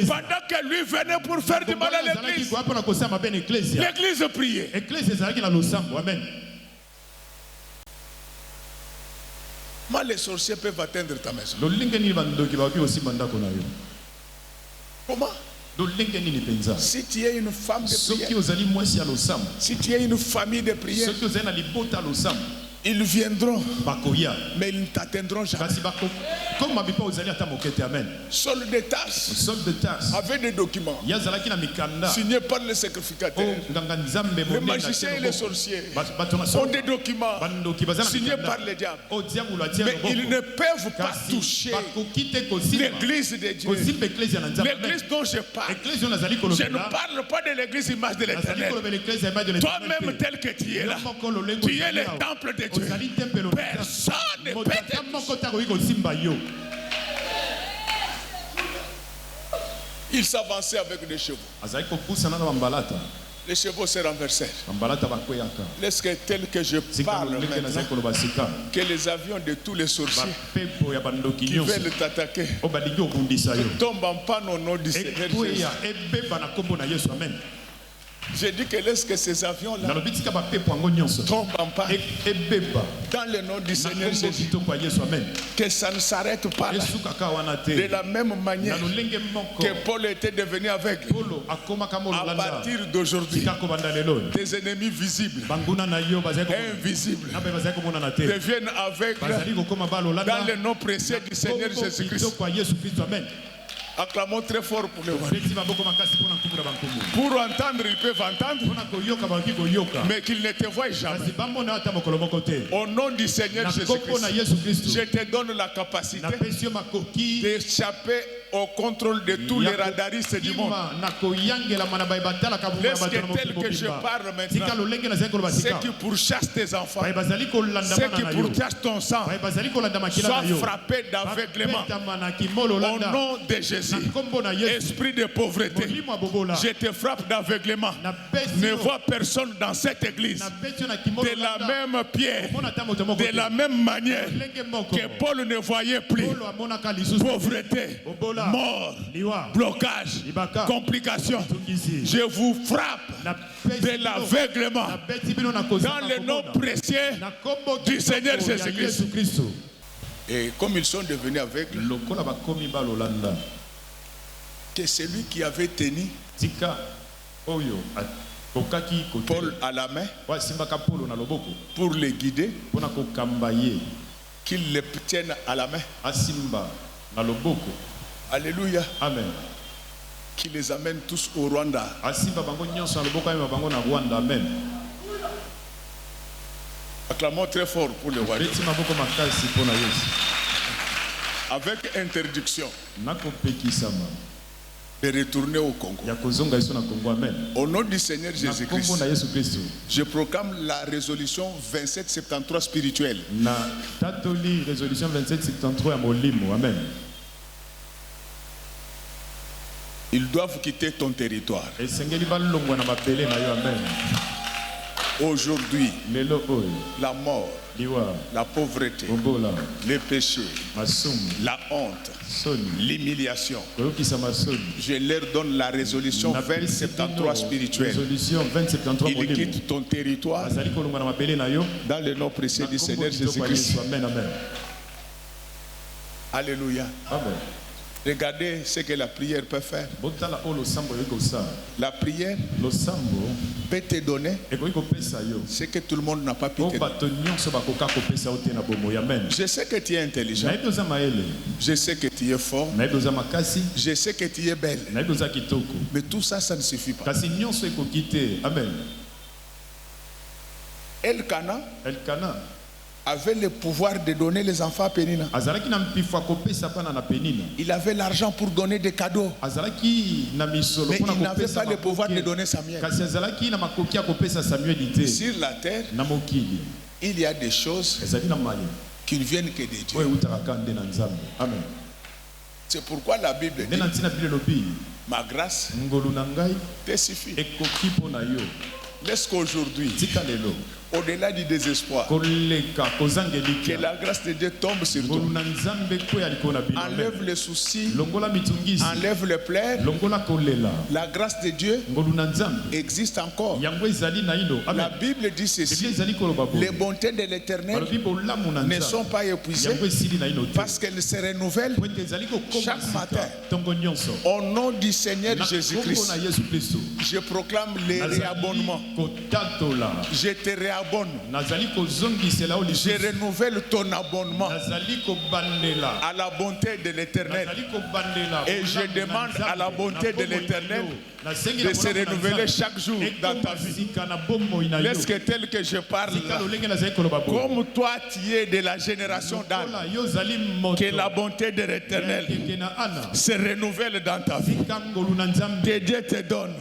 Pendant que lui venait pour faire du mal à l'église, l'église priait. Moi, les sorciers peuvent atteindre ta maison. Comment? Si tu es une femme de prière, si tu es une famille de prière, ils viendront, mais ils ne t'atteindront jamais. Saul de Tarse avait des documents signés par les sacrificateurs. Les magiciens et les sorciers ont des documents signés par les diables. Mais ils ne peuvent pas toucher l'église de Dieu. L'église dont je parle, je ne parle pas de l'église image de l'Éternel. Toi-même tel que tu es là, tu es le temple de Dieu. Personne ne peut te... Il s'avançait avec des chevaux. Les chevaux se renversèrent. Laisse que tel que je parle maintenant, que les avions de tous les sorciers qui veulent t'attaquer tombent en panne au nom du Seigneur Jésus. J'ai dit que laisse que ces avions-là tombent en panne dans le nom du Seigneur Jésus. Que ça ne s'arrête pas là. De la même manière que Paul était devenu aveugle, à partir d'aujourd'hui, des ennemis visibles et invisibles deviennent aveugles dans le nom précieux du Seigneur Jésus-Christ. Acclamons très fort pour le voir. Pour entendre, ils peuvent entendre, mais qu'ils ne te voient jamais. Au nom du Seigneur Jésus-Christ, je te donne la capacité d'échapper au contrôle de tous les radaristes du monde. Laisse que tel que je parle maintenant, ceux qui pourchassent tes enfants, ceux qui pourchassent ton sang, soient frappés d'aveuglement. Au nom de Jésus, esprit de pauvreté, je te frappe d'aveuglement. Ne vois personne dans cette église de la même pierre, de la même manière que Paul ne voyait plus. Pauvreté, mort, blocage, complications. Je vous frappe de l'aveuglement dans le nom précieux du Seigneur Jésus-Christ. Et comme ils sont devenus aveugles, que celui qui avait tenu Paul à la main pour le guider, qu'il le tienne à la main. Alléluia. Amen. qui les amène tous au Rwanda. asimba bango nyonso na loboko ayeba bango na Rwanda. Amen. Acclamons très fort pour le royaume. Beti maboko makasi mpona Yesu. Avec interdiction Nakopekisama de retourner au Congo. ya kozonga yesu na Kongo. Amen. Au nom du Seigneur Na Jésus-Christ, kombo na Yesu Kristo. je proclame la résolution 2773 spirituelle. Na tatoli résolution 2773 ya molimo. Amen. Ils doivent quitter ton territoire. Esengeli balongwa na mabele na yo. Amen. Aujourd'hui, Lelo oyo la mort, liwa la pauvreté, bobola les péchés, masumu la honte, soni l'humiliation, koyokisa masoni. je leur donne la résolution 2073 spirituelle. Résolution 2073 Ils molimo. quittent ton territoire Azali kolongwa na mabele na yo. dans le nom précieux Na du kombo Seigneur kitoko ya Jésus-Christ. Yesu. Amen. Amen. Alléluia. Amen. Regardez ce que la prière peut faire. Botala o losambo yokosala. La prière Losambo peut te donner ekoki kopesa yo ce que tout le monde n'a pas pu po te donner. bato nyonso bakoka kopesa yo te na bomoi. Amen. Je sais que tu es intelligent. Nayebi oza mayele, Je sais que tu es fort. nayebi oza makasi, Je sais que tu es belle. nayebi oza kitoko, Mais tout ça, ça ne suffit pas. kasi nyonso ekoki te. Amen. Elkana Elkana avait le pouvoir de donner les enfants à Pénina. azalaki na mpifa kopesa bana na Penina. Il avait l'argent pour donner des cadeaux. Azalaki na misolo Mais mpona il n'avait kopesa pas le pouvoir de makoki. donner Samuel. Kasi azalaki na makoki ya kopesa Samueli te. Sur la terre, Na mokili il y a des choses ezali na maye qui ne viennent que de Dieu. oyo eutaka kaka nde na Nzambe. Amen. C'est pourquoi la Bible Nde dit, na ntina Biblia elobi ma grâce ngolu na ngai te suffit. ekoki mpo na yo. Laisse qu'aujourd'hui, Tika lelo au-delà du désespoir, koleka kozangeli que la grâce de Dieu tombe sur toi. ngolu na Nzambe kweya likolo na bino. Enlève Amen. les soucis, Longola mitungisi, enlève les plaies. longola kolela. La grâce de Dieu Ngolu na Nzambe existe encore. yango ezali na ino. La Amen. Bible dit Biblia ceci, ezali koloba bo. les bontés de l'Éternel Balobi bolamu na ne sont Nzambe pas épuisées yango esili na ino te. parce qu'elles se renouvellent Po ete ezali kokoma chaque sika matin. ntongo nyonso. au nom du Seigneur Na kombo na Jésus-Christ. Yesu Kristo. Je proclame les réabonnements. Kotatola. Je te réabonne. Nazali kozongisela o Je lisusu. renouvelle ton abonnement Nazali kobandela. à la bonté de l'Éternel. Nazali kobandela. Et je Bolamu na demande à la Nzambe. bonté Na de bomoi na l'Éternel yo. Nasengi de na se bolamu na renouveler Nzambe. chaque jour dans ta vie. Ekomazika na bomoi na yo. Laisse que tel que je parle Sika là, lolenge nazali koloba bo. comme toi tu es de la génération d'Anne, Lokola yo zali moto. que la bonté de l'Éternel Keke na Ana. se renouvelle dans ta vie. Sika ngolu na Nzambe. Que Dieu te donne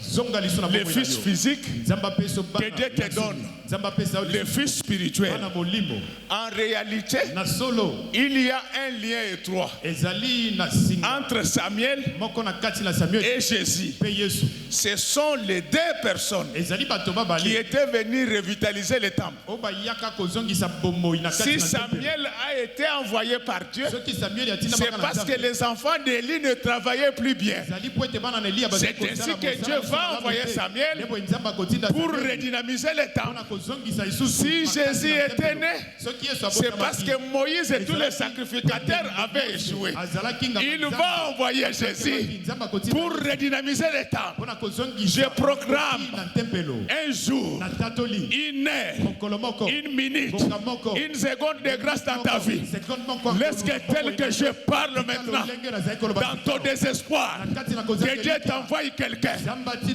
Zonga liso na les bomoi na fils yo. physiques, Nzamba peso bana. que Dieu te donne Nzamba pesa o les liso. fils spirituels. Bana molimo. En réalité, Na solo. il y a un lien étroit Ezali na singa. entre Samuel Moko na kati na Samuel. et Jésus. Pe Yesu. Ce sont les deux personnes Ezali bato qui babali. étaient venues revitaliser le temple. Oba yaka kozongisa bomoi na kati Si na temple. Samuel a été envoyé par Dieu, Soki Samuel yatina c'est baka na parce que Nzambe. les enfants d'Élie ne travaillaient plus bien. Ezali po ete bana na Elia bazali C'est ainsi kozala que mosala Dieu biso va malamu envoyer te. Samuel Lebo Nzambe akotinda pour Samuel redynamiser le temple. mpona kozongisa lisusu Si makasi Jésus na était tempelo. né, Soki Yesu c'est abotamaki, parce que Moïse et tous les sacrificateurs avaient échoué. azalaki nganga Il Nzambe. va envoyer Jésus Nzambe akotinda pour redynamiser le temple. mpona kozongisa Je proclame na tempelo un jour, na tatoli une heure, mokolo moko une minute, bonga moko une seconde de grâce dans ta vie. seconde moko Laisse que tel que je parle maintenant, dans ton désespoir, que Dieu t'envoie quelqu'un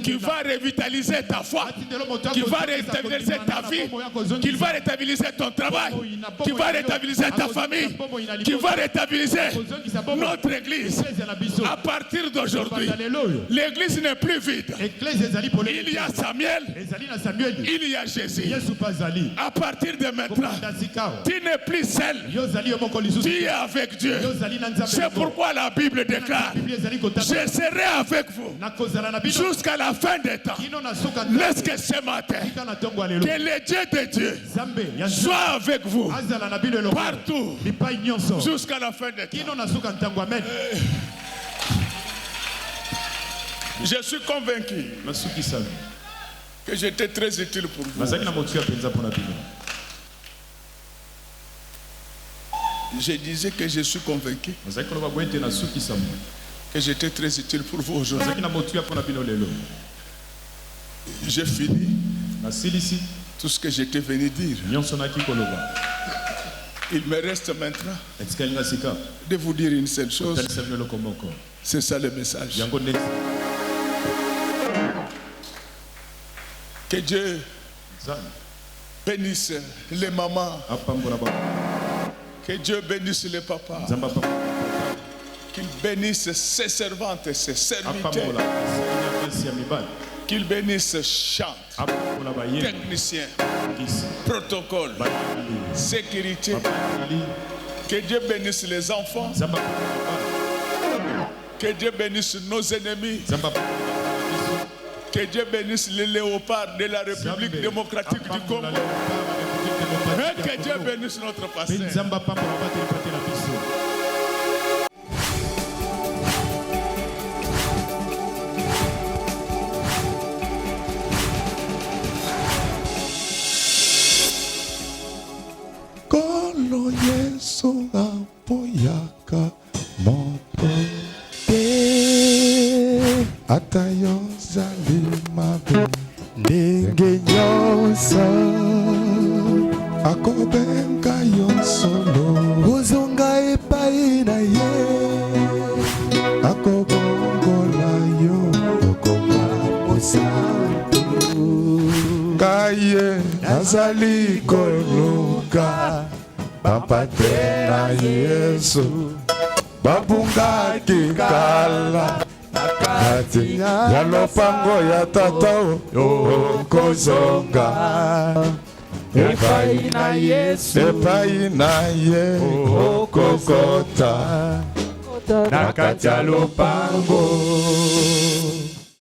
qui va revitaliser ta foi, qui va rétablir ta vie, qui va rétablir ton travail, qui va rétablir ta famille, qui va rétablir notre église. À partir d'aujourd'hui, l'église n'est plus vide. Il y a Samuel, il y a Jésus. À partir de maintenant, tu n'es plus seul, tu es avec Dieu. C'est pourquoi la Bible déclare, je serai avec vous jusqu'à la fin des temps. Laisse que ce matin, que le Dieu de Dieu soit avec vous partout jusqu'à la fin des temps. Je suis convaincu que j'étais très utile pour vous. Je disais que je suis convaincu que j'étais très utile pour vous aujourd'hui. J'ai fini tout ce que j'étais venu dire. Il me reste maintenant de vous dire une seule chose. C'est ça le message. yango nde Que Dieu nzambe bénisse les mamans. apambola ba Que Dieu bénisse les papas. nzambe apambola Qu'il bénisse ses servantes et ses serviteurs. apambola basi ya mibali Qu'il bénisse chante, apambola ba ye technicien, kisi protocole, ba sécurité. li Que Dieu bénisse les enfants. nzambe apambola Que Dieu bénisse nos ennemis. nzambe apambola Que Dieu bénisse les léopards de la République démocratique du Congo. Et que Dieu bénisse notre pasteur. nzambe apambola bateli pate na biso Kolo Yesu apoyaka moto te ata yo zali mabe ndenge nyonso akobenga yo solo ozonga epai na ye akobongola yo okoma mosantu kaye nazali koluka bapate na Yesu babungaki kala kati ya lopango ya tata okozonga epai na Yesu epai na ye okokota na kati ya lopango